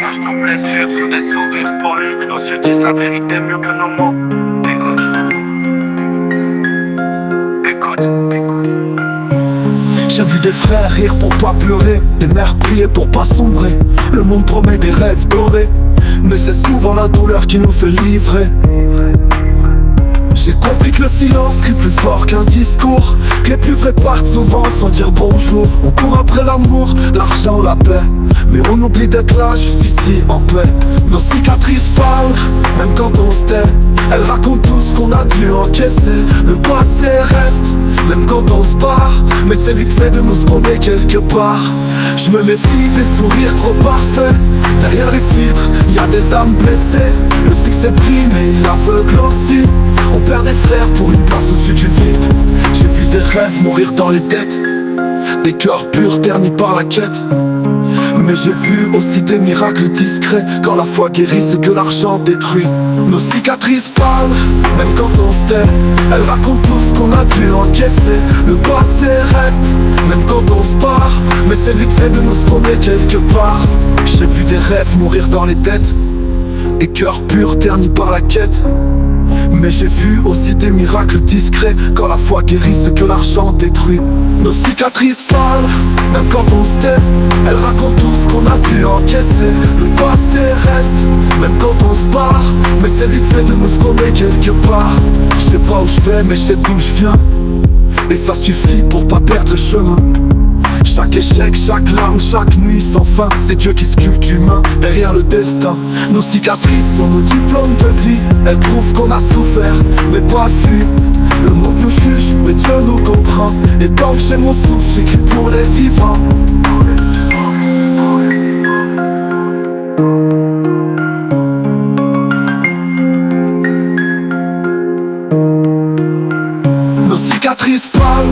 cachent nos blessures sous des sourires polis. Nos yeux disent la vérité mieux que nos mots. Écoute, écoute. J'ai vu des frères rire pour pas pleurer, des mères prier pour pas sombrer. Le monde promet des rêves dorés, mais c'est souvent la douleur qui nous fait livrer. J'ai compris que le silence crie plus fort qu'un discours, que les plus vrais partent souvent sans dire bonjour. On court après l'amour, l'argent, la paix, mais on oublie d'être là juste ici en paix. Nos cicatrices parlent, même quand on se tait. Elles racontent tout ce qu'on a dû encaisser. Le passé reste, même quand on se barre, mais c'est lui qui fait de nous ce qu'on est quelque part. Je me méfie des sourires trop parfaits. Derrière les filtres, y a des âmes blessées. Le succès brille mais il aveugle aussi. On perd des frères pour une place au-dessus du vide. J'ai vu des rêves mourir dans les têtes, des cœurs purs ternis par la quête. Mais j'ai vu aussi des miracles discrets, quand la foi guérit ce que l'argent détruit. Nos cicatrices parlent, même quand on se tait. Elles racontent tout ce qu'on a dû encaisser. Le passé reste, même quand on se part, mais c'est lui qui fait de nous ce qu'on est quelque part. J'ai vu des rêves mourir dans les têtes, des cœurs purs ternis par la quête. Mais j'ai vu aussi des miracles discrets, quand la foi guérit ce que l'argent détruit. Nos cicatrices parlent, même quand on se tait. Elles racontent tout ce qu'on a dû encaisser. Le passé reste, même quand on se barre, mais c'est lui qui fait de nous ce qu'on est quelque part. Je sais pas où je vais mais je sais d'où je viens, et ça suffit pour pas perdre le chemin. Chaque échec, chaque larme, chaque nuit sans fin, c'est Dieu qui sculpte l'humain derrière le destin. Nos cicatrices sont nos diplômes de vie. Elles prouvent qu'on a souffert, mais pas fui. Le monde nous juge, mais Dieu nous comprend. Et tant que j'ai mon souffle, j'écris pour les vivants. Nos cicatrices parlent,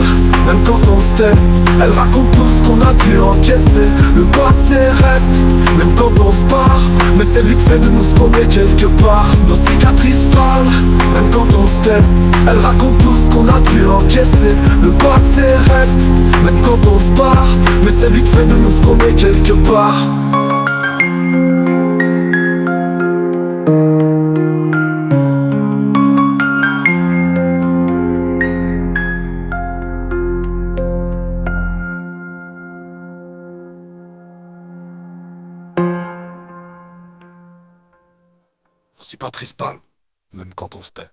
même quand on se tait. Elles racontent tout ce qu'on a dû encaisser. Le passé reste, même quand on se part, mais c'est lui qui fait de nous ce qu'on est quelque part. Nos cicatrices parlent, même quand on se tait. Elles racontent tout ce qu'on a dû encaisser. Le passé reste, même quand on se part, mais c'est lui qui fait de nous ce qu'on est quelque part. Si Patrice parle, même quand on se tait.